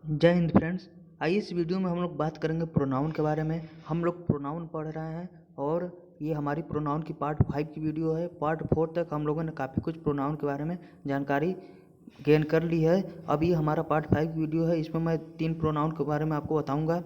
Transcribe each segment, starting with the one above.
जय हिंद फ्रेंड्स। आइए इस वीडियो में हम लोग बात करेंगे प्रोनाउन के बारे में। हम लोग प्रोनाउन पढ़ रहे हैं और ये हमारी प्रोनाउन की पार्ट 5 की वीडियो है। पार्ट 4 तक हम लोगों ने काफ़ी कुछ प्रोनाउन के बारे में जानकारी गेन कर ली है। अब ये हमारा पार्ट 5 की वीडियो है। इसमें मैं 3 प्रोनाउन के बारे में आपको बताऊँगा।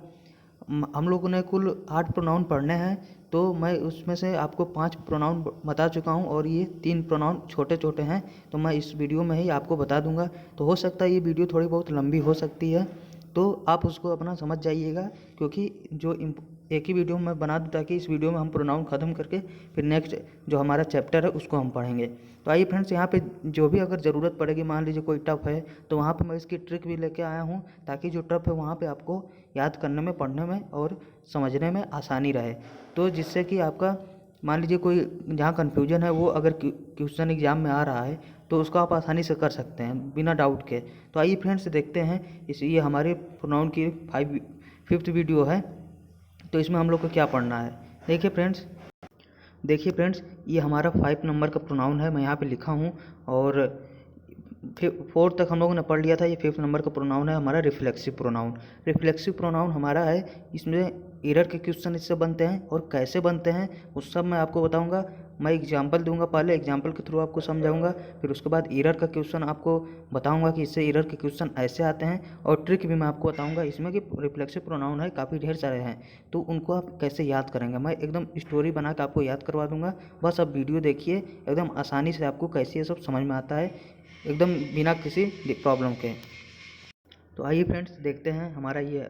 हम लोगों ने कुल 8 प्रोनाउन पढ़ने हैं, तो मैं उसमें से आपको 5 प्रोनाउन बता चुका हूं और ये 3 प्रोनाउन छोटे छोटे हैं, तो मैं इस वीडियो में ही आपको बता दूंगा। तो हो सकता है ये वीडियो थोड़ी बहुत लंबी हो सकती है, तो आप उसको अपना समझ जाइएगा, क्योंकि जो एक ही वीडियो में बना दूँ ताकि इस वीडियो में हम प्रोनाउन ख़त्म करके फिर नेक्स्ट जो हमारा चैप्टर है उसको हम पढ़ेंगे। तो आइए फ्रेंड्स, यहाँ पे जो भी अगर ज़रूरत पड़ेगी, मान लीजिए कोई टफ है तो वहाँ पे मैं इसकी ट्रिक भी लेके आया हूँ, ताकि जो टफ है वहाँ पे आपको याद करने में, पढ़ने में और समझने में आसानी रहे। तो जिससे कि आपका मान लीजिए कोई जहाँ कन्फ्यूजन है वो अगर क्वेश्चन एग्जाम में आ रहा है तो उसको आप आसानी से कर सकते हैं बिना डाउट के। तो आइए फ्रेंड्स देखते हैं, ये हमारे प्रोनाउन की 5th वीडियो है। तो इसमें हम लोग को क्या पढ़ना है, देखिए फ्रेंड्स, ये हमारा 5 नंबर का प्रोनाउन है। मैं यहाँ पे लिखा हूँ और 4 तक हम लोगों ने पढ़ लिया था। ये 5th नंबर का प्रोनाउन है हमारा रिफ्लेक्सिव प्रोनाउन। रिफ्लेक्सिव प्रोनाउन हमारा है, इसमें एरर के क्वेश्चन इससे बनते हैं और कैसे बनते हैं उस सब मैं आपको बताऊंगा। मैं एग्जांपल दूंगा, पहले एग्जांपल के थ्रू आपको समझाऊंगा, फिर उसके बाद एरर का क्वेश्चन आपको बताऊंगा कि इससे एरर के क्वेश्चन ऐसे आते हैं, और ट्रिक भी मैं आपको बताऊंगा इसमें कि रिफ्लेक्सिव प्रोनाउन है काफ़ी ढेर सारे हैं, तो उनको आप कैसे याद करेंगे। मैं एकदम स्टोरी बना के आपको याद करवा दूंगा। बस अब वीडियो देखिए, एकदम आसानी से आपको कैसे ये सब समझ में आता है, एकदम बिना किसी प्रॉब्लम के। तो आइए फ्रेंड्स देखते हैं हमारा ये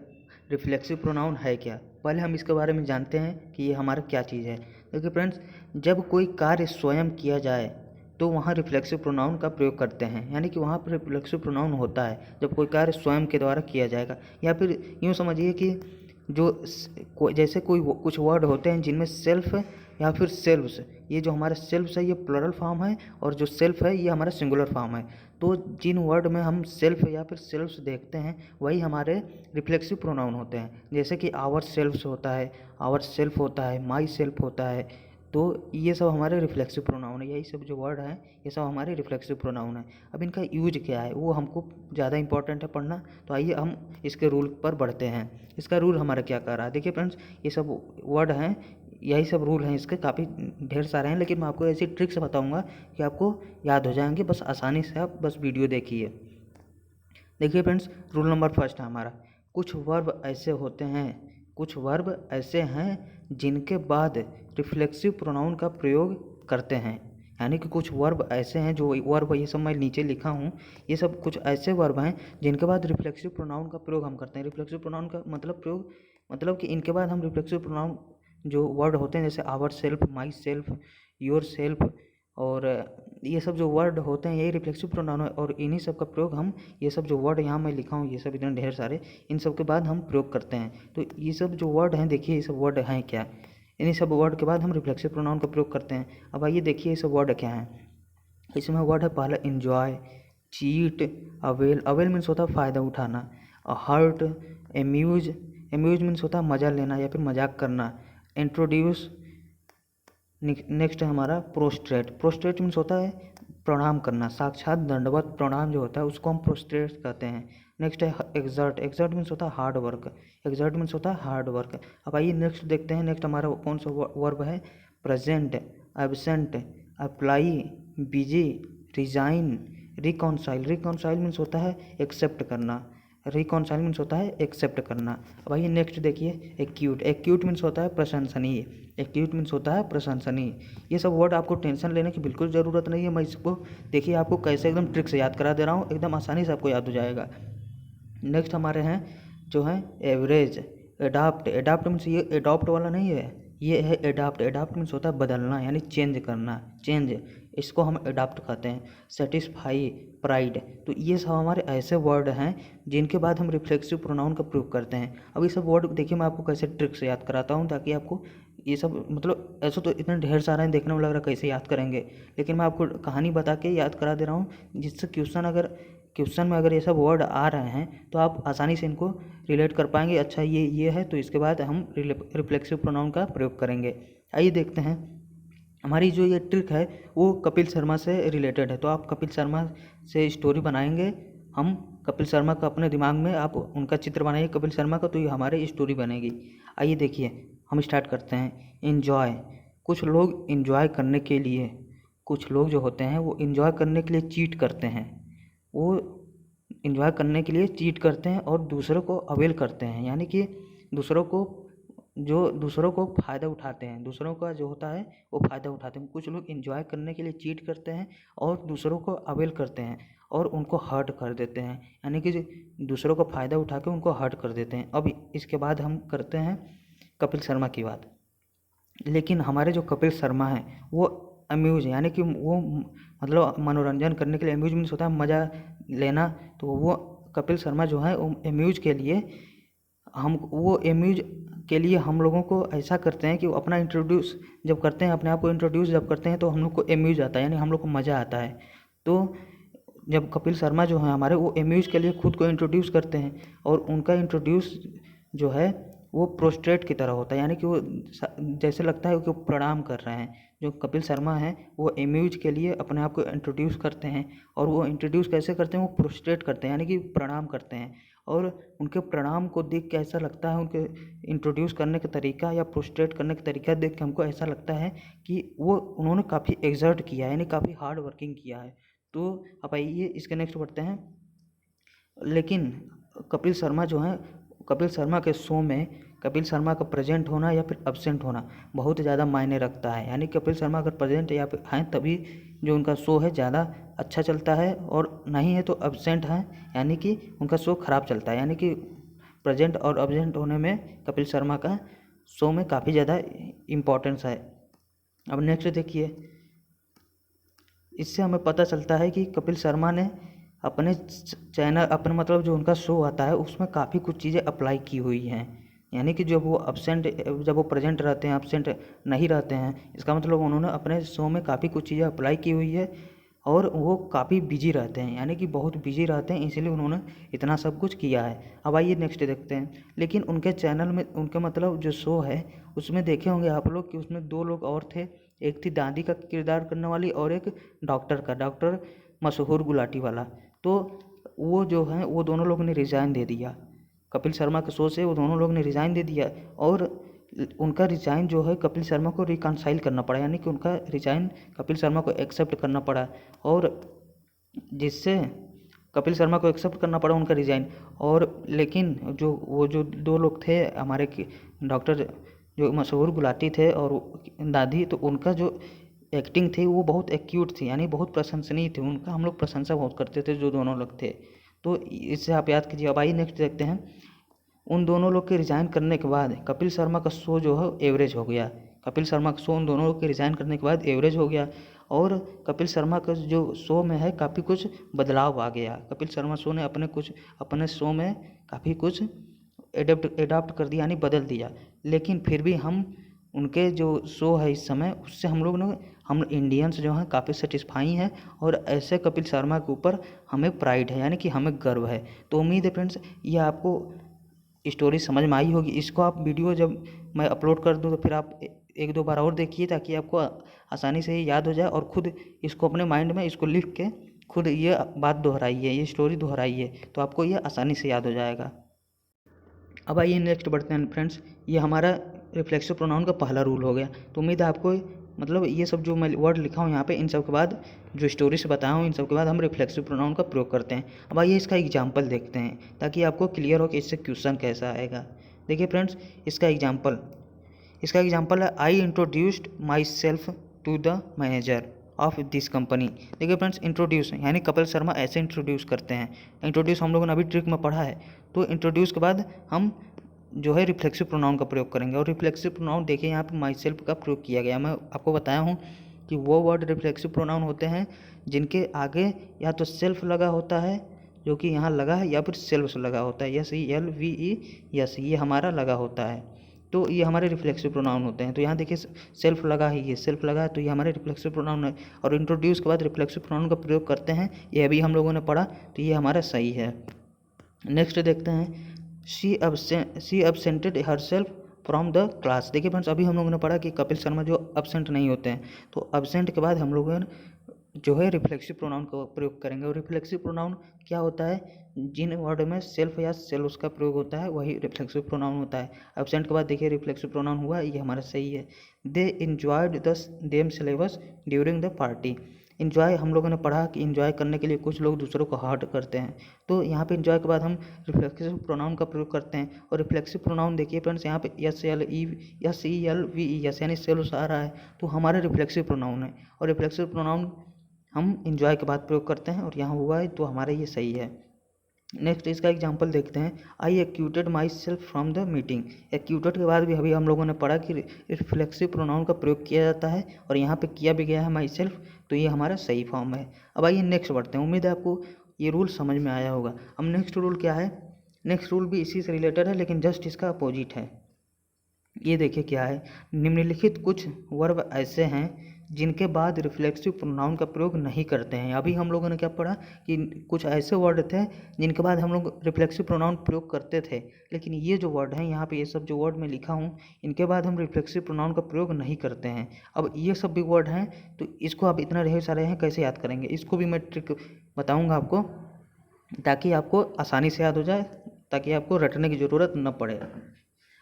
रिफ्लेक्सिव प्रोनाउन है क्या। पहले हम इसके बारे में जानते हैं कि ये हमारा क्या चीज़ है। देखिए फ्रेंड्स, जब कोई कार्य स्वयं किया जाए तो वहाँ रिफ्लेक्सिव प्रोनाउन का प्रयोग करते हैं, यानी कि वहाँ पर रिफ्लेक्सिव प्रोनाउन होता है जब कोई कार्य स्वयं के द्वारा किया जाएगा। या फिर यूँ समझिए कि जैसे कुछ वर्ड होते हैं जिनमें सेल्फ या फिर सेल्व्स, ये जो हमारा सेल्फ्स है ये प्लरल फॉर्म है, और जो सेल्फ है ये हमारा सिंगुलर फॉर्म है। तो जिन वर्ड में हम सेल्फ या फिर सेल्फ्स देखते हैं वही हमारे रिफ्लेक्सिव प्रोनाउन होते हैं। जैसे कि आवर सेल्फ्स होता है, आवर सेल्फ होता है, माई सेल्फ होता है। तो ये सब हमारे रिफ्लेक्सिव प्रोनाउन है। यही सब जो वर्ड हैं ये सब हमारे रिफ्लेक्सिव प्रोनाउन है। अब इनका यूज क्या है वो हमको ज़्यादा इंपॉर्टेंट है पढ़ना। तो आइए हम इसके रूल पर बढ़ते हैं। इसका रूल हमारा क्या कर रहा है, देखिए फ्रेंड्स, ये सब वर्ड हैं, यही सब रूल हैं इसके, काफ़ी ढेर सारे हैं, लेकिन मैं आपको ऐसी ट्रिक से बताऊंगा कि आपको याद हो जाएंगे। बस आसानी से आप बस वीडियो देखिए। देखिए फ्रेंड्स, रूल नंबर 1 है हमारा, कुछ वर्ब ऐसे हैं जिनके बाद रिफ्लेक्सिव प्रोनाउन का प्रयोग करते हैं। यानी कि कुछ वर्ब ऐसे हैं, जो वर्ब ये सब मैं नीचे लिखा हूँ, ये सब कुछ ऐसे वर्ब हैं जिनके बाद रिफ्लेक्सिव प्रोनाउन का प्रयोग हम करते हैं। रिफ्लेक्सिव प्रोनाउन का मतलब कि इनके बाद हम रिफ्लेक्सिव प्रोनाउन जो वर्ड होते हैं, जैसे our self, my self, your self, और ये सब जो वर्ड होते हैं यही रिफ्लेक्सिव प्रोनाउन है। और इन्हीं सब का प्रयोग हम, ये सब जो वर्ड यहाँ मैं लिखा हूँ ये सब इतने ढेर सारे, इन सब के बाद हम प्रयोग करते हैं। तो ये सब जो वर्ड हैं, देखिए ये सब वर्ड हैं क्या, इन्हीं सब वर्ड के बाद हम रिफ्लेक्सिव प्रोनाउन का प्रयोग करते हैं। अब आइए देखिए ये सब वर्ड क्या हैं। इसमें वर्ड है पहला enjoy, cheat, avail. Avail means होता है फ़ायदा उठाना। हर्ट, एम्यूज, एम्यूज मीन्स होता है मज़ा लेना या फिर मजाक करना। इंट्रोड्यूस। नेक्स्ट है हमारा प्रोस्ट्रेट। प्रोस्ट्रेट मीन्स होता है प्रणाम करना, साक्षात दंडवत प्रणाम जो होता है उसको हम प्रोस्ट्रेट कहते हैं। नेक्स्ट है एक्सर्ट। एक्सर्ट मीन्स होता है हार्ड वर्क। एक्सर्ट मीन्स होता है हार्ड वर्क। अब आइए नेक्स्ट देखते हैं, नेक्स्ट हमारा कौन सा वर्ब है, present, absent, apply, busy, resign, reconcile. Reconcile means होता है एक्सेप्ट करना। रिकॉन्साइल मीन्स होता है एक्सेप्ट करना। अब आइए नेक्स्ट देखिए, एक्यूट। एक्यूट मीन्स होता है प्रशंसनीय। एक्यूट मीन्स होता है प्रशंसनीय। ये सब वर्ड आपको टेंशन लेने की बिल्कुल ज़रूरत नहीं है। मैं इसको देखिए आपको कैसे एकदम ट्रिक से याद करा दे रहा हूँ, एकदम आसानी से आपको याद हो जाएगा। नेक्स्ट हमारे हैं जो हैं एवरेज, एडाप्ट। एडाप्ट मीन्स ये एडॉप्ट वाला नहीं है, ये है एडाप्ट। एडाप्ट मीन्स होता है बदलना यानी चेंज करना, चेंज, इसको हम एडाप्ट कहते हैं। Satisfy, pride. तो ये सब हमारे ऐसे वर्ड हैं जिनके बाद हम रिफ्लेक्सिव प्रोनाउन का प्रयोग करते हैं। अब ये सब वर्ड देखिए मैं आपको कैसे ट्रिक से याद कराता हूँ, ताकि आपको ये सब, मतलब ऐसा तो इतने ढेर सारे हैं, देखने में लग रहा है कैसे याद करेंगे, लेकिन मैं आपको कहानी बता के याद करा दे रहा हूँ, जिससे क्वेश्चन में अगर ये सब वर्ड आ रहे हैं तो आप आसानी से इनको रिलेट कर पाएंगे। अच्छा ये है, तो इसके बाद हम रिफ्लेक्सिव प्रोनाउन का प्रयोग करेंगे। आइए देखते हैं, हमारी जो ये ट्रिक है वो कपिल शर्मा से रिलेटेड है। तो आप कपिल शर्मा से स्टोरी बनाएंगे हम कपिल शर्मा का अपने दिमाग में आप उनका चित्र बनाइए कपिल शर्मा का, तो ये हमारी स्टोरी बनेगी। आइए देखिए, हम स्टार्ट करते हैं। इन्जॉय। कुछ लोग इन्जॉय करने के लिए, कुछ लोग जो होते हैं वो इन्जॉय करने के लिए चीट करते हैं। वो इन्जॉय करने के लिए चीट करते हैं और दूसरों को अवेल करते हैं, यानी कि दूसरों को फ़ायदा उठाते हैं। दूसरों का जो होता है वो फ़ायदा उठाते हैं। कुछ लोग इन्जॉय करने के लिए चीट करते हैं और दूसरों को अवेल करते हैं और उनको हर्ट कर देते हैं, यानी कि दूसरों का फ़ायदा उठा के उनको हर्ट कर देते हैं। अब इसके बाद हम करते हैं कपिल शर्मा की बात। लेकिन हमारे जो कपिल शर्मा हैं वो अम्यूज़, यानी कि वो मतलब मनोरंजन करने के लिए, अम्यूज मीन्स होता है मज़ा लेना, तो वो कपिल शर्मा जो है वो अम्यूज के लिए हम लोगों को ऐसा करते हैं कि वो अपना इंट्रोड्यूस जब करते हैं, अपने आप को इंट्रोड्यूस जब करते हैं तो हम लोग को अम्यूज आता है, यानी हम लोग को मज़ा आता है। तो जब कपिल शर्मा जो है हमारे, वो अम्यूज के लिए खुद को इंट्रोड्यूस करते हैं और उनका इंट्रोड्यूस जो है वो प्रोस्ट्रेट की तरह होता है, यानी कि वो जैसे लगता है कि वो प्रणाम कर रहे हैं। जो कपिल शर्मा हैं वो अम्यूज के लिए अपने आप को इंट्रोड्यूस करते हैं और वो इंट्रोड्यूस कैसे करते हैं, वो प्रोस्ट्रेट करते हैं, यानी कि प्रणाम करते हैं। और उनके प्रणाम को देख के ऐसा लगता है, उनके इंट्रोड्यूस करने का तरीका या प्रोस्ट्रेट करने का तरीका देख के हमको ऐसा लगता है कि उन्होंने काफ़ी एक्सर्ट किया है, यानी काफ़ी हार्ड वर्किंग किया है। तो अब आइए इसके नेक्स्ट बढ़ते हैं। लेकिन कपिल शर्मा जो हैं, कपिल शर्मा के शो में कपिल शर्मा का प्रेजेंट होना या फिर अब्सेंट होना बहुत ज़्यादा मायने रखता है, यानी कपिल शर्मा अगर प्रेजेंट या फिर हैं तभी जो उनका शो है ज़्यादा अच्छा चलता है, और नहीं है तो अब्सेंट हैं यानी कि उनका शो ख़राब चलता है। यानी कि प्रेजेंट और अब्सेंट होने में कपिल शर्मा का शो में काफ़ी ज़्यादा इम्पोर्टेंस है। अब नेक्स्ट देखिए, इससे हमें पता चलता है कि कपिल शर्मा ने अपने चैनल, अपने मतलब जो उनका शो आता है उसमें काफ़ी कुछ चीज़ें अप्लाई की हुई हैं, यानी कि जब वो प्रेजेंट रहते हैं, अब्सेंट नहीं रहते हैं, इसका मतलब उन्होंने अपने शो में काफ़ी कुछ चीज़ें अप्लाई की हुई है और वो काफ़ी बिजी रहते हैं, यानी कि बहुत बिजी रहते हैं, इसलिए उन्होंने इतना सब कुछ किया है। अब आइए नेक्स्ट देखते हैं। लेकिन उनके चैनल में, उनके मतलब जो शो है उसमें देखे होंगे आप लोग कि उसमें 2 लोग और थे, एक थी दादी का किरदार करने वाली और एक डॉक्टर मशहूर गुलाटी वाला। तो वो जो है वो दोनों लोगों ने रिज़ाइन दे दिया कपिल शर्मा के शो से, वो दोनों लोग ने रिज़ाइन दे दिया और उनका रिज़ाइन जो है कपिल शर्मा को रिकनसाइल करना पड़ा, यानी कि उनका रिज़ाइन कपिल शर्मा को एक्सेप्ट करना पड़ा, और जिससे कपिल शर्मा को एक्सेप्ट करना पड़ा उनका रिज़ाइन। और लेकिन जो 2 लोग थे हमारे डॉक्टर जो मशहूर गुलाटी थे और दादी, तो उनका जो एक्टिंग थी वो बहुत एक्यूट थी, यानी बहुत प्रशंसनीय थी, उनका हम लोग प्रशंसा बहुत करते थे जो दोनों लोग थे। तो इससे आप याद कीजिए। अब आइए नेक्स्ट देखते हैं। उन दोनों लोग के रिज़ाइन करने के बाद कपिल शर्मा का शो जो है एवरेज हो गया। कपिल शर्मा का शो उन दोनों लोग के रिज़ाइन करने के बाद एवरेज हो गया और कपिल शर्मा का जो शो में है काफ़ी कुछ बदलाव आ गया। कपिल शर्मा शो ने अपने शो में काफ़ी कुछ एडाप्ट कर दिया, यानी बदल दिया। लेकिन फिर भी हम उनके जो शो है इस समय, उससे हम इंडियंस जो हैं काफ़ी सेटिस्फाई हैं और ऐसे कपिल शर्मा के ऊपर हमें प्राइड है, यानी कि हमें गर्व है। तो उम्मीद है फ्रेंड्स ये आपको स्टोरी समझ में आई होगी। इसको आप वीडियो जब मैं अपलोड कर दूँ तो फिर आप 1-2 बार और देखिए ताकि आपको आसानी से ये याद हो जाए, और खुद इसको अपने माइंड में इसको लिख के खुद ये बात दोहराइए, ये स्टोरी दोहराइए, तो आपको ये आसानी से याद हो जाएगा। अब आइए नेक्स्ट बढ़ते हैं फ्रेंड्स। ये हमारा रिफ्लेक्सिव प्रोनाउन का पहला रूल हो गया। तो उम्मीद है आपको मतलब ये सब जो मैं वर्ड लिखा हूँ यहाँ पे, इन सब के बाद जो स्टोरी से बताया हूँ, इन सब के बाद हम रिफ्लेक्सिव प्रोनाउन का प्रयोग करते हैं। अब आइए इसका एग्जाम्पल देखते हैं ताकि आपको क्लियर हो कि इससे क्वेश्चन कैसा आएगा। देखिए फ्रेंड्स, इसका एग्जाम्पल है, I introduced myself to the manager of this company. देखिए फ्रेंड्स, इंट्रोड्यूस यानी कपिल शर्मा ऐसे इंट्रोड्यूस करते हैं। इंट्रोड्यूस हम लोगों ने अभी ट्रिक में पढ़ा है। तो इंट्रोड्यूस के बाद हम जो है रिफ्लेक्सिव प्रोनाउन का प्रयोग करेंगे, और रिफ्लेक्सिव प्रोनाउन देखिए यहाँ पे माई सेल्फ का प्रयोग किया गया। मैं आपको बताया हूँ कि वो वर्ड रिफ्लेक्सिव प्रोनाउन होते हैं जिनके आगे या तो सेल्फ लगा होता है, जो कि यहाँ लगा है, या फिर सेल्फ लगा होता है, SELVE, ये हमारा लगा होता है। तो ये हमारे रिफ्लेक्सिव प्रोनाउन होते हैं। तो यहाँ देखिए सेल्फ लगा है, ये सेल्फ लगा है, तो ये हमारे रिफ्लेक्सिव प्रोनाउन है। और इंट्रोड्यूस के बाद रिफ्लेक्सिव प्रोनाउन का प्रयोग करते हैं, ये अभी हम लोगों ने पढ़ा, तो ये हमारा सही है। नेक्स्ट देखते हैं, she absented herself from the class. देखिए फ्रेंड्स, अभी हम लोगों ने पढ़ा कि कपिल शर्मा जो अब्सेंट नहीं होते हैं, तो अब्सेंट के बाद हम लोगों ने जो है रिफ्लेक्सिव प्रोनाउन का प्रयोग करेंगे। और रिफ्लेक्सिव प्रोनाउन क्या होता है, जिन वर्ड में सेल्फ या सेल्व्स का प्रयोग होता है वही रिफ्लेक्सिव प्रोनाउन होता है। एब्सेंट के बाद देखिए रिफ्लेक्सिव प्रोनाउन हुआ, ये हमारा सही है। They enjoyed the themselves during the party. Enjoy हम लोगों ने पढ़ा कि इन्जॉय करने के लिए कुछ लोग दूसरों को हर्ट करते हैं, तो यहाँ पे इन्जॉय के बाद हम रिफ्लेक्सिव प्रोनाउन का प्रयोग करते हैं। और रिफ्लेक्सिव प्रोनाउन देखिए फ्रेंड्स, यहाँ पे SELVES यानी सेल्व्स आ रहा है, तो हमारा रिफ्लेक्सिव प्रोनाउन है। और रिफ्लेक्सिव प्रोनाउन हम इन्जॉय के बाद प्रयोग करते हैं और यहाँ हुआ है, तो हमारा ये सही है। नेक्स्ट इसका एग्जांपल देखते हैं। I acquitted myself from the meeting. Acquitted के बाद भी अभी हम लोगों ने पढ़ा कि रिफ्लेक्सिव प्रोनाउन का प्रयोग किया जाता है और यहाँ पे किया भी गया है माई सेल्फ, तो ये हमारा सही फॉर्म है। अब आइए नेक्स्ट बढ़ते हैं। उम्मीद है आपको ये रूल समझ में आया होगा। अब नेक्स्ट रूल क्या है, नेक्स्ट रूल भी इसी से रिलेटेड है लेकिन जस्ट इसका अपोजिट है। ये देखिए क्या है, निम्नलिखित कुछ वर्ब ऐसे हैं जिनके बाद रिफ्लेक्सिव प्रोनाउन का प्रयोग नहीं करते हैं। अभी हम लोगों ने क्या पढ़ा कि कुछ ऐसे वर्ड थे जिनके बाद हम लोग रिफ्लेक्सिव प्रोनाउन प्रयोग करते थे, लेकिन ये जो वर्ड हैं यहाँ पे, ये सब जो वर्ड मैं लिखा हूँ, इनके बाद हम रिफ्लेक्सिव प्रोनाउन का प्रयोग नहीं करते हैं। अब ये सब भी वर्ड हैं, तो इसको आप इतना ढेर सारे हैं कैसे याद करेंगे, इसको भी मैं ट्रिक बताऊँगा आपको, ताकि आपको आसानी से याद हो जाए, ताकि आपको रटने की ज़रूरत न पड़े।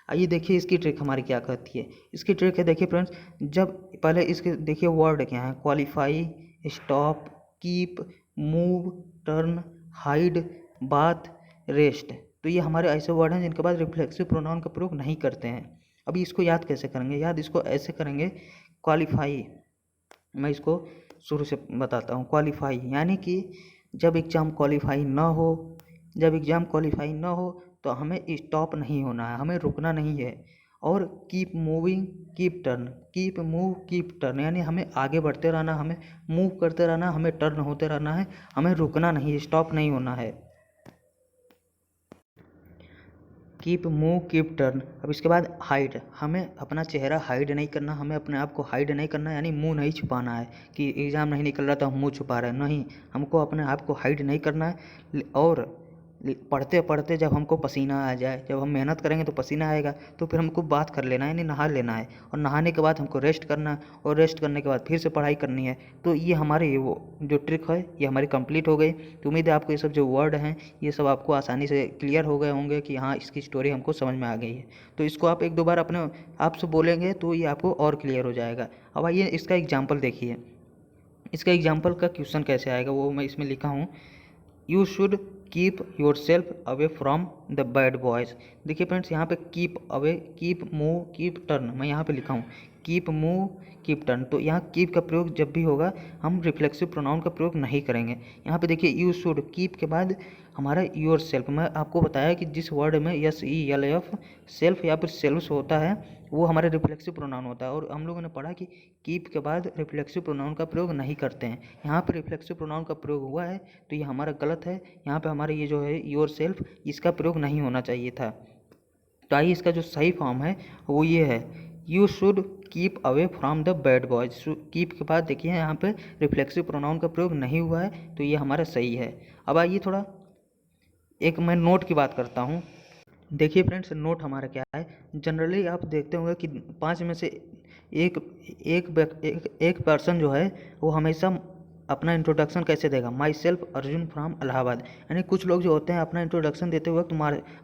आइए देखिए इसकी ट्रिक हमारी क्या कहती है। इसकी ट्रिक है, देखिए फ्रेंड्स, जब पहले इसके देखिए वर्ड क्या है, qualify, stop, keep, move, turn, hide, bath, rest. तो ये हमारे ऐसे वर्ड हैं जिनके बाद रिफ्लेक्सिव प्रोनाउन का प्रयोग नहीं करते हैं। अभी इसको याद कैसे करेंगे, याद इसको ऐसे करेंगे। क्वालिफाई, मैं इसको शुरू से बताता हूँ। क्वालिफाई यानी कि जब एग्ज़ाम क्वालिफाई ना हो, जब एग्ज़ाम क्वालिफाई ना हो तो हमें स्टॉप नहीं होना है, हमें रुकना नहीं है। और keep moving, keep turn, keep move, keep turn यानी हमें आगे बढ़ते रहना, हमें मूव करते रहना, हमें टर्न होते रहना है, हमें रुकना नहीं, स्टॉप नहीं होना है। Keep move keep turn. अब इसके बाद हाइड, हमें अपना चेहरा हाइड नहीं करना, हमें अपने आप को हाइड नहीं करना, यानी मुंह नहीं छुपाना है कि एग्ज़ाम नहीं निकल रहा तो हम मुंह छुपा रहे हैं, नहीं, हमको अपने आप को हाइड नहीं करना है। और पढ़ते पढ़ते जब हमको पसीना आ जाए, जब हम मेहनत करेंगे तो पसीना आएगा, तो फिर हमको बात कर लेना है, यानी नहा लेना है। और नहाने के बाद हमको रेस्ट करना है, और रेस्ट करने के बाद फिर से पढ़ाई करनी है। तो ये हमारे वो जो ट्रिक है ये हमारी कंप्लीट हो गई। तो उम्मीद है आपको ये सब जो वर्ड हैं ये सब आपको आसानी से क्लियर हो गए होंगे कि हाँ इसकी स्टोरी हमको समझ में आ गई है। तो इसको आप एक दो बार अपने आप से बोलेंगे तो ये आपको और क्लियर हो जाएगा। अब आइए इसका एग्जाम्पल देखिए। इसका एग्जाम्पल का क्वेश्चन कैसे आएगा वो मैं इसमें लिखा हूँ। You should keep your self away from the bad boys. देखिए फ्रेंड्स, यहाँ पे keep away, keep move, keep turn, मैं यहाँ पे लिखा हूँ कीप मूव कीप टर्न। तो यहाँ कीप का प्रयोग जब भी होगा हम रिफ्लेक्सिव प्रोनाउन का प्रयोग नहीं करेंगे। यहाँ पे देखिए यू शुड, कीप के बाद हमारा योर सेल्फ। मैं आपको बताया कि जिस वर्ड में SELF सेल्फ या फिर सेल्व्स होता है वो हमारे रिफ्लेक्सिव प्रोनाउन होता है। और हम लोगों ने पढ़ा कि कीप के बाद रिफ्लेक्सिव प्रोनाउन का प्रयोग नहीं करते हैं। यहाँ पर रिफ्लेक्सिव प्रोनाउन का प्रयोग हुआ है तो ये हमारा गलत है। यहाँ पे हमारे ये जो है योर सेल्फ, इसका प्रयोग नहीं होना चाहिए था। तो आइए इसका जो सही फॉर्म है वो ये है, you should keep away from the bad boys. Keep के बाद देखिए यहाँ पे रिफ्लेक्सिव प्रोनाउन का प्रयोग नहीं हुआ है, तो ये हमारा सही है। अब आइए थोड़ा एक मैं नोट की बात करता हूँ। देखिए फ्रेंड्स, नोट हमारा क्या है, जनरली आप देखते होंगे कि 5 में से एक पर्सन जो है वो हमेशा अपना इंट्रोडक्शन कैसे देगा, my self Arjun from Allahabad. यानी कुछ लोग जो होते हैं अपना इंट्रोडक्शन देते वक्त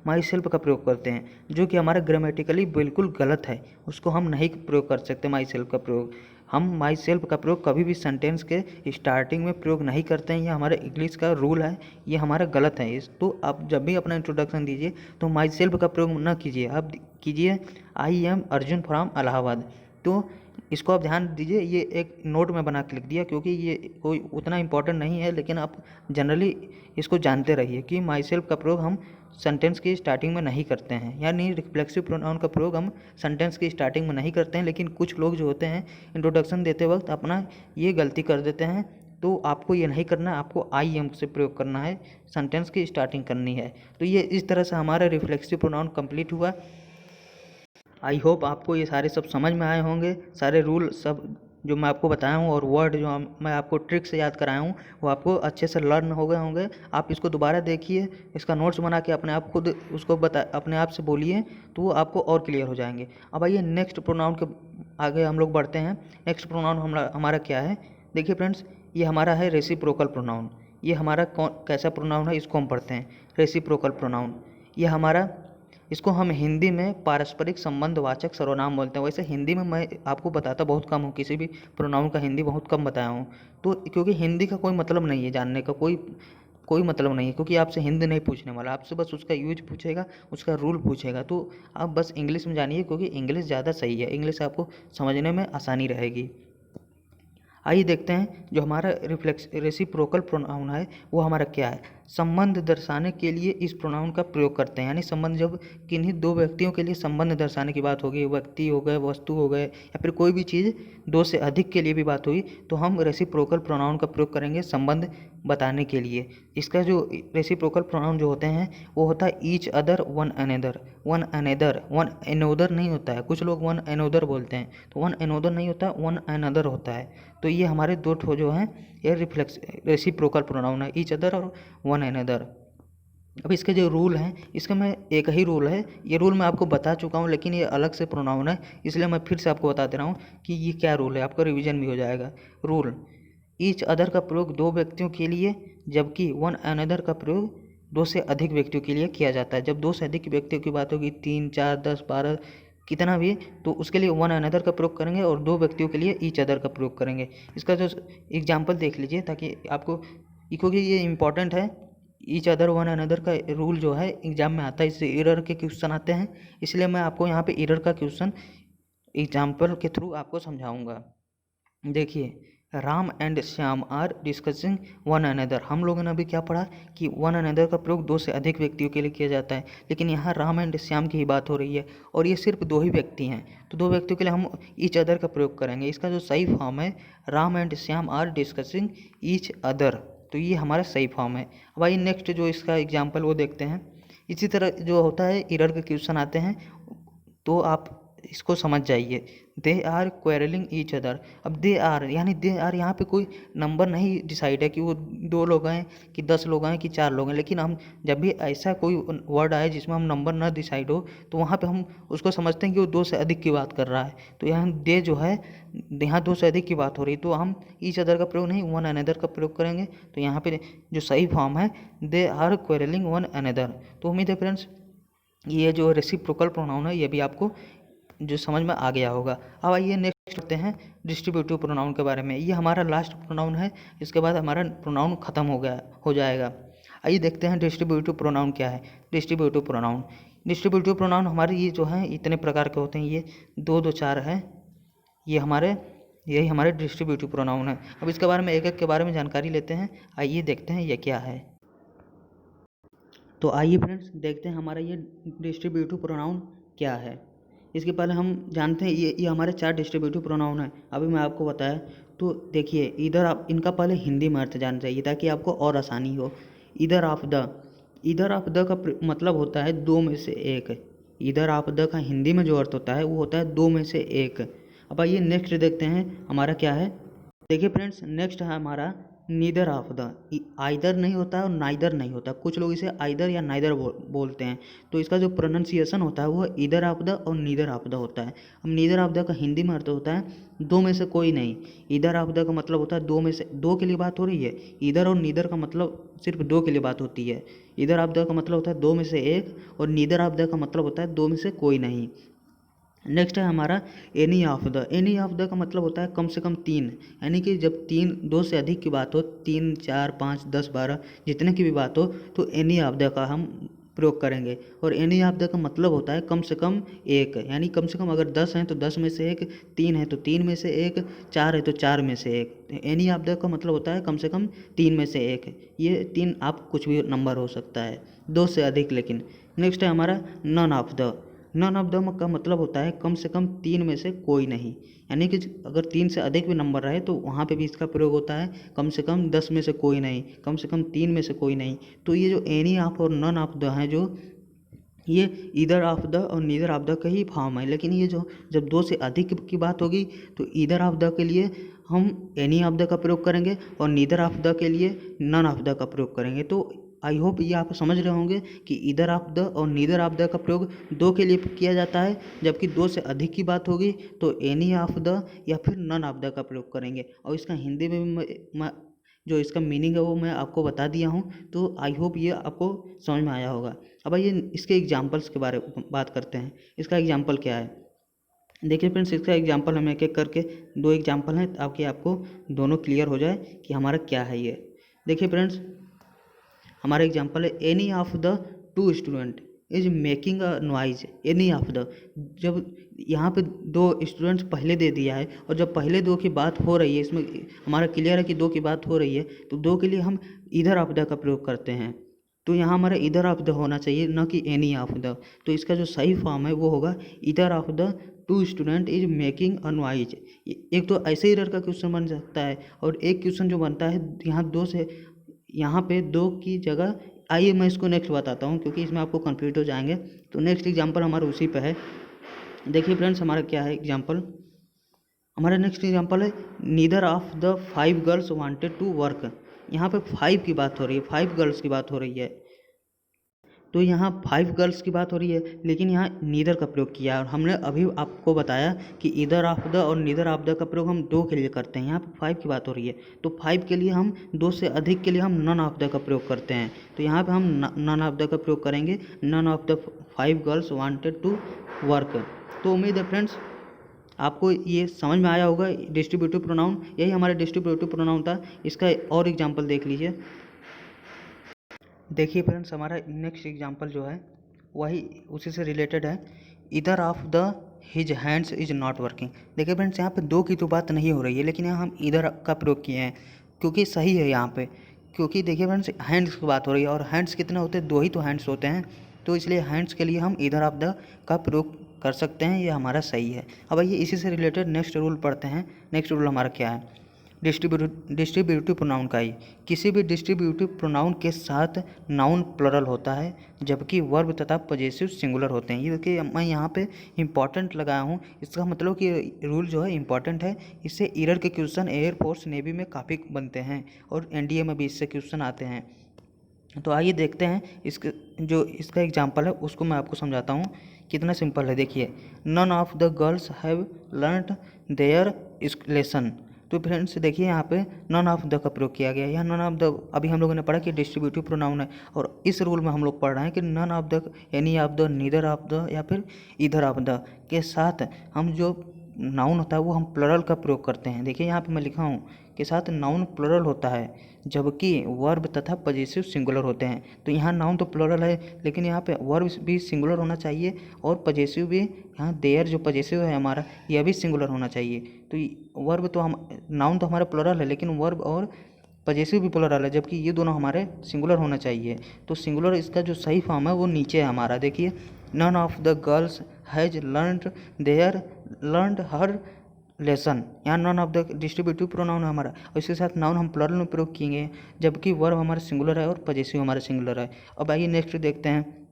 माई सेल्फ का प्रयोग करते हैं, जो कि हमारा ग्रामेटिकली बिल्कुल गलत है। उसको हम नहीं प्रयोग कर सकते माई सेल्फ का प्रयोग। हम माई सेल्फ का प्रयोग कभी भी सेंटेंस के स्टार्टिंग में प्रयोग नहीं करते हैं, ये हमारे इंग्लिश का रूल है, ये हमारा गलत है। इस तो आप जब भी अपना इंट्रोडक्शन दीजिए तो माई सेल्फ का प्रयोग न कीजिए, आप कीजिए I am Arjun from Allahabad. तो इसको आप ध्यान दीजिए, ये एक नोट में बना के लिख दिया क्योंकि ये कोई उतना इम्पोर्टेंट नहीं है, लेकिन आप जनरली इसको जानते रहिए कि माई सेल्फ का प्रयोग हम सेंटेंस की स्टार्टिंग में नहीं करते हैं, यानी रिफ्लेक्सिव प्रोनाउन का प्रयोग हम सेंटेंस की स्टार्टिंग में नहीं करते हैं। लेकिन कुछ लोग जो होते हैं इंट्रोडक्शन देते वक्त अपना ये गलती कर देते हैं, तो आपको ये नहीं करना है, आपको आई एम से प्रयोग करना है, सेंटेंस की स्टार्टिंग करनी है। तो ये इस तरह से हमारा रिफ्लेक्सिव प्रोनाउन कंप्लीट हुआ। आई होप आपको ये सारे सब समझ में आए होंगे, सारे रूल सब जो मैं आपको बताया हूँ और वर्ड जो मैं आपको ट्रिक से याद कराया हूँ वो आपको अच्छे से लर्न हो गए होंगे। आप इसको दोबारा देखिए, इसका नोट्स बना के अपने आप खुद उसको अपने आप से बोलिए तो वो आपको और क्लियर हो जाएंगे। अब आइए नेक्स्ट प्रोनाउन के आगे हम लोग बढ़ते हैं। नेक्स्ट प्रोनाउन हमारा क्या है, देखिए फ्रेंड्स, ये हमारा है रेसिप्रोकल प्रोनाउन। ये हमारा कैसा प्रोनाउन है, इसको हम पढ़ते हैं रेसिप्रोकल प्रोनाउन। ये हमारा, इसको हम हिंदी में पारस्परिक संबंधवाचक सर्वनाम बोलते हैं। वैसे हिंदी में मैं आपको बताता बहुत कम हूँ, किसी भी प्रोनाउन का हिंदी बहुत कम बताया हूँ। तो क्योंकि हिंदी का कोई मतलब नहीं है जानने का, कोई मतलब नहीं है, क्योंकि आपसे हिंदी नहीं पूछने वाला, आपसे बस उसका यूज पूछेगा, उसका रूल पूछेगा। तो आप बस इंग्लिश में जानिए, क्योंकि इंग्लिश ज़्यादा सही है, इंग्लिश आपको समझने में आसानी रहेगी। आइए देखते हैं जो हमारा रेसिप्रोकल प्रोनाउन है वो हमारा क्या है। संबंध दर्शाने के लिए इस प्रोनाउन का प्रयोग करते हैं, यानी संबंध, जब किन्हीं दो व्यक्तियों के लिए संबंध दर्शाने की बात होगी, व्यक्ति हो गए, वस्तु हो गए, या फिर कोई भी चीज़ दो से अधिक के लिए भी बात होगी, तो हम रेसिप्रोकल प्रोनाउन का प्रयोग करेंगे संबंध बताने के लिए। इसका जो रेसिप्रोकल प्रोनाउन जो होते हैं वो होता है each other, one another. One another, one another नहीं होता है, कुछ लोग वन एनोदर बोलते हैं, तो वन एनोदर नहीं होता, वन अनदर होता है। तो ये हमारे दो ठो जो हैं ये रेसिप्रोकल प्रोनाउन है, ईच अदर और वन अनदर। अब इसके जो रूल हैं, इसका मैं एक ही रूल है, ये रूल मैं आपको बता चुका हूँ, लेकिन ये अलग से प्रोनाउन है, इसलिए मैं फिर से आपको बता दे रहा हूँ कि ये क्या रूल है, आपका रिवीजन भी हो जाएगा। रूल, ईच अदर का प्रयोग दो व्यक्तियों के लिए, जबकि वन अनदर का प्रयोग दो से अधिक व्यक्तियों के लिए किया जाता है। जब दो से अधिक व्यक्तियों की बात होगी, 3, 4, 10, 12 कितना भी, तो उसके लिए वन अनदर का प्रयोग करेंगे, और दो व्यक्तियों के लिए ईच अदर का प्रयोग करेंगे। इसका जो एग्जाम्पल देख लीजिए, ताकि आपको, क्योंकि ये इम्पॉर्टेंट है, ईच अदर वन अनदर का रूल जो है एग्जाम में आता है, इससे एरर के क्वेश्चन आते हैं, इसलिए मैं आपको यहाँ पे एरर का क्वेश्चन एग्जाम्पल के थ्रू आपको समझाऊंगा। देखिए, Ram and Shyam are discussing one another. हम लोगों ने अभी क्या पढ़ा कि वन अनदर का प्रयोग दो से अधिक व्यक्तियों के लिए किया जाता है, लेकिन यहाँ राम एंड श्याम की ही बात हो रही है, और ये सिर्फ दो ही व्यक्ति हैं, तो दो व्यक्तियों के लिए हम ईच अदर का प्रयोग करेंगे। इसका जो सही फॉर्म है, Ram and Shyam are discussing each other, तो ये हमारा सही फॉर्म है। अब आइए नेक्स्ट जो इसका एग्जाम्पल वो देखते हैं। इसी तरह जो होता है एरर के क्वेश्चन आते हैं, तो आप इसको समझ जाइए। They are quarrelling each other. अब दे आर, यानी दे आर यहाँ पे कोई नंबर नहीं डिसाइड है कि वो 2 लोग हैं कि 10 लोग हैं कि 4 लोग हैं, लेकिन हम जब भी ऐसा कोई वर्ड आए जिसमें हम नंबर ना डिसाइड हो, तो वहाँ पे हम उसको समझते हैं कि वो 2 से अधिक की बात कर रहा है। तो यहाँ दे जो है, यहाँ 2 से अधिक की बात हो रही है, तो हम ईच अदर का प्रयोग नहीं, वन अनदर का प्रयोग करेंगे। तो यहाँ पे जो सही फॉर्म है, they are quarrelling one another. तो उम्मीद है फ्रेंड्स ये जो रेसिप्रोकल प्रोनाउन है ये भी आपको जो समझ में आ गया होगा। अब आइए नेक्स्ट करते हैं डिस्ट्रीब्यूटिव प्रोनाउन के बारे में। ये हमारा लास्ट प्रोनाउन है, इसके बाद हमारा प्रोनाउन खत्म हो जाएगा। आइए देखते हैं डिस्ट्रीब्यूटिव प्रोनाउन क्या है। डिस्ट्रीब्यूटिव प्रोनाउन हमारे ये जो हैं इतने प्रकार के होते हैं, ये 2, 2, 4 है, यही हमारे डिस्ट्रीब्यूटिव प्रोनाउन है। अब इसके बारे में एक एक के बारे में जानकारी लेते हैं। आइए देखते हैं ये क्या है। तो आइए फ्रेंड्स देखते हैं हमारा ये डिस्ट्रीब्यूटिव प्रोनाउन क्या है। इसके पहले हम जानते हैं ये हमारे 4 डिस्ट्रीब्यूटिव प्रोनाउन है, अभी मैं आपको बताया। तो देखिए, इधर आप इनका पहले हिंदी में अर्थ जान चाहिए ताकि आपको और आसानी हो। इधर ऑफ द का मतलब होता है 2 में से 1। इधर ऑफ द का हिंदी में जो अर्थ होता है वो होता है 2 में से 1। अब आइए नेक्स्ट देखते हैं हमारा क्या है। देखिए फ्रेंड्स, नेक्स्ट है हमारा नीदर ऑफ द। आइदर नहीं होता है और नाइदर नहीं होता, कुछ लोग इसे आइदर या नाइदर बोलते हैं। तो इसका जो प्रोनाउंसिएशन होता है वो इधर ऑफ द और नीदर ऑफ द होता है। अब नीदर ऑफ द का हिंदी में अर्थ होता है 2 में से कोई नहीं। इधर ऑफ द का मतलब होता है 2 में से, 2 के लिए बात हो रही है। इधर और नीदर का मतलब सिर्फ 2 के लिए बात होती है। इधर ऑफ द का मतलब होता है 2 में से 1, और नीदर ऑफ द का मतलब होता है 2 में से कोई नहीं। नेक्स्ट है हमारा any of the. Any of the का मतलब होता है कम से कम 3, यानी कि जब 2 से अधिक की बात हो, 3, 4, 5, 10, 12 जितने की भी बात हो, तो एनी ऑफ द का हम प्रयोग करेंगे। और एनी ऑफ द का मतलब होता है कम से कम 1, यानी कम से कम अगर 10 हैं तो 10 में से 1, 3 है तो 3 में से 1, 4 है तो 4 में से 1। एनी ऑफ द का मतलब होता है कम से कम 3 में से 1। ये 3 आप कुछ भी नंबर हो सकता है, 2 से अधिक लेकिन। नेक्स्ट है हमारा none of the. None of the का मतलब होता है कम से कम 3 में से कोई नहीं, यानी कि अगर 3 से अधिक भी नंबर रहे तो वहाँ पे भी इसका प्रयोग होता है कम से कम 10 में से कोई नहीं, कम से कम 3 में से कोई नहीं। तो ये जो एनी ऑफ और नन ऑफ द हैं, जो ये इधर ऑफ द और नीदर ऑफ द का ही फॉर्म है। लेकिन ये जो जब 2 से अधिक की बात होगी तो इधर ऑफ द के लिए हम एनी ऑफ द का प्रयोग करेंगे और नीदर ऑफ द के लिए नन ऑफ द का प्रयोग करेंगे। तो आई होप ये आप समझ रहे होंगे कि ईदर ऑफ द और नीदर ऑफ द का प्रयोग दो के लिए किया जाता है, जबकि दो से अधिक की बात होगी तो एनी ऑफ द या फिर नन ऑफ द का प्रयोग करेंगे। और इसका हिंदी में भी जो इसका मीनिंग है वो मैं आपको बता दिया हूँ, तो आई होप ये आपको समझ में आया होगा। अब आइए इसके एग्जाम्पल्स के बारे में बात करते हैं। इसका एग्जाम्पल क्या है, देखिए फ्रेंड्स, इसका एग्जाम्पल हम एक एक करके, दो एग्जाम्पल हैं ताकि आपको दोनों क्लियर हो जाए कि हमारा क्या है ये। देखिए फ्रेंड्स, हमारा एग्जाम्पल है any of the two student is making a noise. Any of the, जब यहाँ पे दो स्टूडेंट्स पहले दे दिया है और जब पहले दो की बात हो रही है, इसमें हमारा क्लियर है कि दो की बात हो रही है, तो दो के लिए हम इधर ऑफ द का प्रयोग करते हैं। तो यहाँ हमारा इधर ऑफ द होना चाहिए, न कि एनी ऑफ द। तो इसका जो सही फॉर्म है वो होगा इधर of the two student is making a noise. एक तो ऐसे एरर का क्वेश्चन बन सकता है, और एक क्वेश्चन जो बनता है यहाँ दो से, यहाँ पे दो की जगह, आइए मैं इसको नेक्स्ट बताता हूँ क्योंकि इसमें आपको कंफ्यूज हो जाएंगे। तो नेक्स्ट एग्जांपल हमारा उसी पे है। देखिए फ्रेंड्स, हमारा क्या है एग्जांपल, हमारा नेक्स्ट एग्जांपल है neither of the 5 girls wanted to work. यहाँ पे 5 की बात हो रही है, 5 गर्ल्स की बात हो रही है, तो यहाँ 5 गर्ल्स की बात हो रही है, लेकिन यहाँ नीदर का प्रयोग किया है। और हमने अभी आपको बताया कि इधर ऑफ द और नीदर ऑफ द का प्रयोग हम दो के लिए करते हैं। यहाँ पे 5 की बात हो रही है, तो 5 के लिए हम, दो से अधिक के लिए हम नन ऑफ द का प्रयोग करते हैं। तो यहाँ पे हम नन ऑफ द का प्रयोग करेंगे, none of the 5 girls wanted to work. तो उम्मीद है फ्रेंड्स आपको ये समझ में आया होगा डिस्ट्रीब्यूटिव प्रोनाउन। यही हमारा डिस्ट्रीब्यूटिव प्रोनाउन था। इसका और एग्जाम्पल देख लीजिए। देखिए फ्रेंड्स, हमारा नेक्स्ट एग्जांपल जो है वही उसी से रिलेटेड है। इधर of the his hands is not working. देखिए फ्रेंड्स, यहाँ पे दो की तो बात नहीं हो रही है, लेकिन यहाँ हम इधर का प्रयोग किए हैं क्योंकि सही है यहाँ पे। क्योंकि देखिए फ्रेंड्स, हैंड्स की बात हो रही है और हैंड्स कितने होते हैं, दो ही तो हैंड्स होते हैं, तो इसलिए हैंड्स के लिए हम इधर ऑफ द का प्रयोग कर सकते हैं, ये हमारा सही है। अब आइए इसी से रिलेटेड नेक्स्ट रूल पढ़ते हैं। नेक्स्ट रूल हमारा क्या है, डिस्ट्रीब्यूटिव प्रोनाउन का ही। किसी भी डिस्ट्रीब्यूटिव प्रोनाउन के साथ नाउन प्लरल होता है, जबकि वर्ब तथा पजेसिव सिंगुलर होते हैं। ये देखिए मैं यहाँ पे इंपॉर्टेंट लगाया हूँ, इसका मतलब कि रूल जो है इंपॉर्टेंट है। इससे एरर के क्वेश्चन एयरफोर्स नेवी में काफ़ी बनते हैं और एनडीए में भी इससे क्वेश्चन आते हैं। तो आइए देखते हैं इसके, जो इसका एग्जाम्पल है उसको मैं आपको समझाता हूँ कितना सिंपल है। देखिए, none of the girls have learned their lesson. तो फ्रेंड्स देखिए, यहाँ पे नन ऑफ द का प्रयोग किया गया है। यहाँ नन ऑफ द अभी हम लोगों ने पढ़ा कि डिस्ट्रीब्यूटिव प्रोनाउन है, और इस रूल में हम लोग पढ़ रहे हैं कि none of the, any of the, neither of the या फिर इधर ऑफ द के साथ हम जो नाउन होता है वो हम प्लरल का प्रयोग करते हैं। देखिए यहाँ पे मैं लिखा हूँ के साथ नाउन प्लरल होता है, जबकि वर्ब तथा पजेसिव सिंगुलर होते हैं। तो यहाँ नाउन तो प्लरल है, लेकिन यहाँ पे वर्ब भी सिंगुलर होना चाहिए और पजेसिव भी, यहाँ देयर जो पजेसिव है हमारा, यह भी सिंगुलर होना चाहिए। तो वर्ब तो हम, नाउन तो हमारा प्लरल है, लेकिन वर्ब और पजेसिव भी प्लरल है, जबकि ये दोनों हमारे सिंगुलर होना चाहिए। तो सिंगुलर इसका जो सही फॉर्म है वो नीचे है हमारा। देखिए, none of the girls has learned her lesson. यहाँ none of the distributive pronoun है हमारा, और इसके साथ नाउन हम प्लरल में प्रयोग किए, जबकि वर्ब हमारा सिंगुलर है और पजेसिव हमारा सिंगुलर है। अब आइए नेक्स्ट देखते हैं।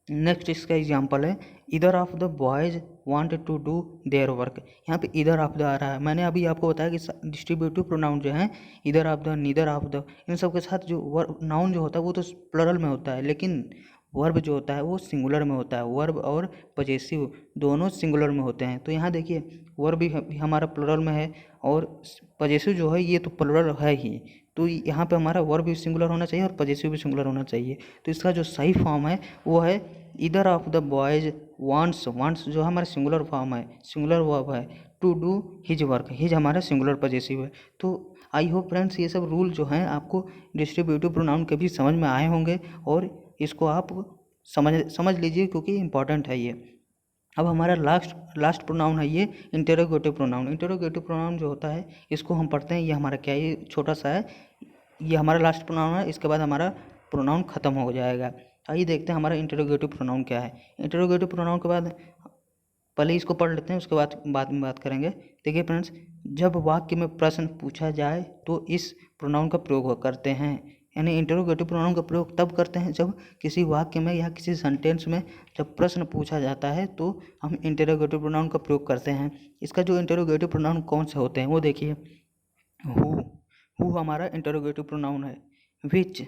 नेक्स्ट इसका एग्जाम्पल है इधर of the boys wanted to do their work. यहाँ पे इधर ऑफ द आ रहा है। मैंने अभी आपको बताया कि डिस्ट्रीब्यूटिव प्रोनाउन जो है इधर of the, neither of the, इन सब के साथ जो वर्ब नाउन जो होता है वो तो प्लरल में होता है, लेकिन वर्ब जो होता है वो सिंगुलर में होता है। वर्ब और पजेसिव दोनों सिंगुलर में होते हैं। तो यहाँ देखिए, वर्ब भी हमारा प्लरल में है और पजेसिव जो है ये तो प्लरल है ही, तो यहाँ पे हमारा वर्ब भी सिंगुलर होना चाहिए और पजेसिव भी सिंगुलर होना चाहिए। तो इसका जो सही फॉर्म है वो है इधर ऑफ द बॉयज़ वांट्स जो हमारा सिंगुलर फॉर्म है, सिंगुलर वर्ब है, to do his work. His हमारा सिंगुलर पजेसिव है। तो आई होप फ्रेंड्स ये सब रूल जो हैं आपको डिस्ट्रीब्यूटिव प्रोनाउन के भी समझ में आए होंगे, और इसको आप समझ लीजिए क्योंकि इम्पॉर्टेंट है ये। अब हमारा लास्ट प्रोनाउन है ये इंटेरोगेटिव प्रोनाउन। इंटेरोगेटिव प्रोनाउन जो होता है इसको हम पढ़ते हैं। ये हमारा क्या है, ये छोटा सा है, ये हमारा लास्ट प्रोनाउन है, इसके बाद हमारा प्रोनाउन ख़त्म हो जाएगा। आइए देखते हैं हमारा इंटेरोगेटिव प्रोनाउन क्या है। इंटेरोगेटिव प्रोनाउन के बाद पहले इसको पढ़ लेते हैं, उसके बाद में बात करेंगे। देखिए फ्रेंड्स, जब वाक्य में प्रश्न पूछा जाए तो इस प्रोनाउन का प्रयोग करते हैं। यानी इंटेरोगेटिव प्रोनाउन का प्रयोग तब करते हैं जब किसी वाक्य में या किसी सेंटेंस में जब प्रश्न पूछा जाता है तो हम इंटेरोगेटिव प्रोनाउन का प्रयोग करते हैं। इसका जो इंटेरोगेटिव प्रोनाउन कौन से होते हैं वो देखिए। हु हमारा इंटेरोगेटिव प्रोनाउन है। Which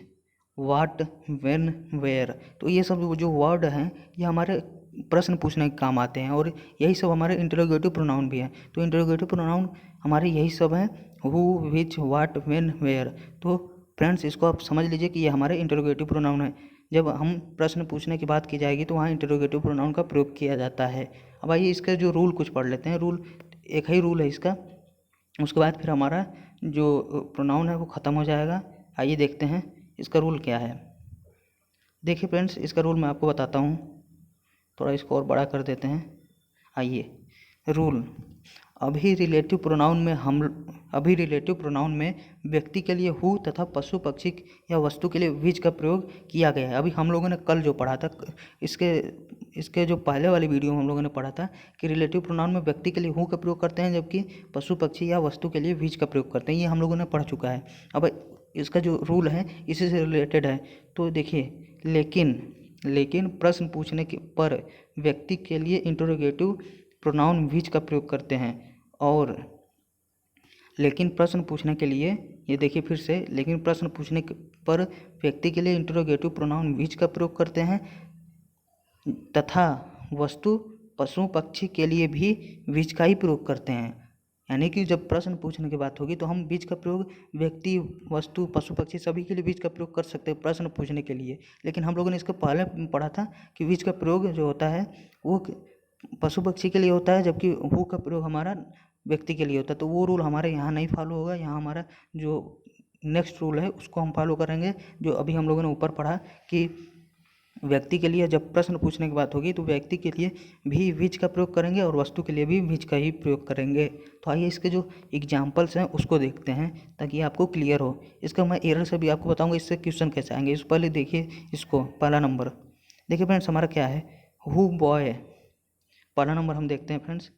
what, when, where. तो ये सब जो वर्ड हैं ये हमारे प्रश्न पूछने के काम आते हैं और यही सब हमारे इंटरोगेटिव प्रोनाउन भी हैं। तो इंटरोगेटिव प्रोनाउन हमारे यही सब हैं, who, which, what, when, where. तो फ्रेंड्स इसको आप समझ लीजिए कि ये हमारे इंटरोगेटिव प्रोनाउन है। जब हम प्रश्न पूछने की बात की जाएगी तो वहाँ इंटरोगेटिव प्रोनाउन का प्रयोग किया जाता है। अब आइए इसके जो रूल कुछ पढ़ लेते हैं। रूल एक ही रूल है इसका, उसके बाद फिर हमारा जो प्रोनाउन है वो ख़त्म हो जाएगा। आइए देखते हैं इसका रूल क्या है। देखिए फ्रेंड्स, इसका रूल मैं आपको बताता हूँ, थोड़ा इसको और बड़ा कर देते हैं। आइए, रूल, अभी रिलेटिव प्रोनाउन में व्यक्ति के लिए हु तथा पशु पक्षी या वस्तु के लिए विच का प्रयोग किया गया है। अभी हम लोगों ने कल जो पढ़ा था, इसके जो पहले वाली वीडियो में हम लोगों ने पढ़ा था कि रिलेटिव प्रोनाउन में व्यक्ति के लिए हु का प्रयोग करते हैं, जबकि पशु पक्षी या वस्तु के लिए विच का प्रयोग करते हैं। ये हम लोगों ने पढ़ चुका है। अब इसका जो रूल है इसी से रिलेटेड है। तो देखिए, लेकिन प्रश्न पूछने के पर व्यक्ति के लिए इंटरोगेटिव प्रोनाउन विच का प्रयोग करते हैं। और लेकिन प्रश्न पूछने के लिए, ये देखिए फिर से, लेकिन प्रश्न पूछने पर व्यक्ति के लिए इंटरोगेटिव प्रोनाउन विच का प्रयोग करते हैं तथा वस्तु पशु पक्षी के लिए भी विच का ही प्रयोग करते हैं। यानी कि जब प्रश्न पूछने की बात होगी तो हम विच का प्रयोग व्यक्ति, वस्तु, पशु पक्षी सभी के लिए विच का प्रयोग कर सकते हैं प्रश्न पूछने के लिए। लेकिन हम लोगों ने इसको पहले पढ़ा था कि विच का प्रयोग जो होता है वो पशु पक्षी के लिए होता है, जबकि हु का प्रयोग हमारा व्यक्ति के लिए होता है। तो वो रूल हमारे यहाँ नहीं फॉलो होगा। यहाँ हमारा जो नेक्स्ट रूल है उसको हम फॉलो करेंगे, जो अभी हम लोगों ने ऊपर पढ़ा कि व्यक्ति के लिए जब प्रश्न पूछने की बात होगी तो व्यक्ति के लिए भी विच का प्रयोग करेंगे और वस्तु के लिए भी विच का ही प्रयोग करेंगे। तो आइए इसके जो एग्जाम्पल्स हैं उसको देखते हैं ताकि आपको क्लियर हो। इसका मैं एरर से भी आपको बताऊंगा इससे क्वेश्चन कैसे आएंगे। इस पहले देखिए इसको, पहला नंबर देखिए फ्रेंड्स, हमारा क्या है, हु बॉय। पहला नंबर हम देखते हैं friends,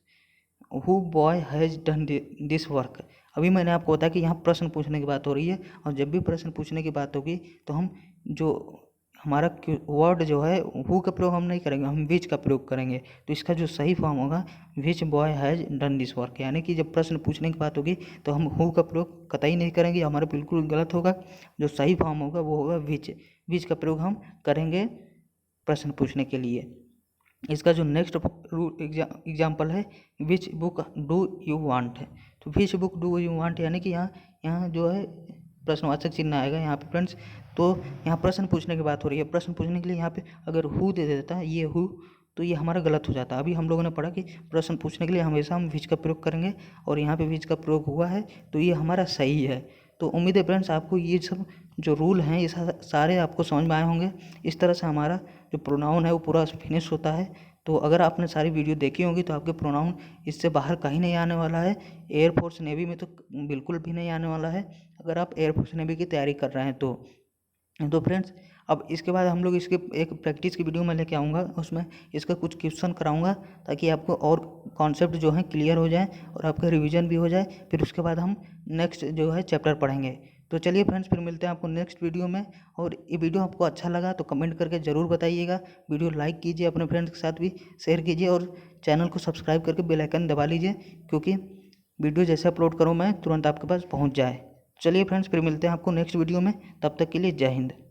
who boy has done this work. अभी मैंने आपको बताया कि यहाँ प्रश्न पूछने की बात हो रही है, और जब भी प्रश्न पूछने की बात होगी तो हम जो हमारा वर्ड जो है हु का प्रयोग हम नहीं करेंगे, हम विच का प्रयोग करेंगे। तो इसका जो सही फॉर्म होगा which boy has done this work. यानी कि जब प्रश्न पूछने की बात होगी तो हम हु का प्रयोग कतई नहीं करेंगे, हमारा बिल्कुल गलत होगा। जो सही फॉर्म होगा वो होगा विच। विच का प्रयोग हम करेंगे प्रश्न पूछने के लिए। इसका जो नेक्स्ट एग्जाम्पल है, which book do you want है। तो which book do you want यानी कि यहाँ जो है प्रश्नवाचक चिन्ह आएगा यहाँ पे फ्रेंड्स। तो यहाँ प्रश्न पूछने की बात हो रही है। प्रश्न पूछने के लिए यहाँ पे अगर हु दे देता है, ये हु, तो ये हमारा गलत हो जाता है। अभी हम लोगों ने पढ़ा कि प्रश्न पूछने के लिए हमेशा हम विच का प्रयोग करेंगे, और यहाँ पे विच का प्रयोग हुआ है तो ये हमारा सही है। तो उम्मीद है फ्रेंड्स आपको ये सब जो रूल हैं ये सारे आपको समझ में आए होंगे। इस तरह से हमारा जो प्रोनाउन है वो पूरा फिनिश होता है। तो अगर आपने सारी वीडियो देखी होगी तो आपके प्रोनाउन इससे बाहर कहीं नहीं आने वाला है। एयरफोर्स नेवी में तो बिल्कुल भी नहीं आने वाला है, अगर आप एयरफोर्स नेवी की तैयारी कर रहे हैं तो फ्रेंड्स अब इसके बाद हम लोग इसके एक प्रैक्टिस की वीडियो में लेके आऊँगा, उसमें इसका कुछ क्वेश्चन कराऊँगा ताकि आपको और कॉन्सेप्ट जो है क्लियर हो जाए और आपका रिवीजन भी हो जाए। फिर उसके बाद हम नेक्स्ट जो है चैप्टर पढ़ेंगे। तो चलिए फ्रेंड्स, फिर मिलते हैं आपको नेक्स्ट वीडियो में। और ये वीडियो आपको अच्छा लगा तो कमेंट करके ज़रूर बताइएगा। वीडियो लाइक कीजिए, अपने फ्रेंड्स के साथ भी शेयर कीजिए, और चैनल को सब्सक्राइब करके बेल आइकन दबा लीजिए, क्योंकि वीडियो जैसे अपलोड करूँ मैं तुरंत आपके पास पहुँच जाए। चलिए फ्रेंड्स, फिर मिलते हैं आपको नेक्स्ट वीडियो में। तब तक के लिए जय हिंद।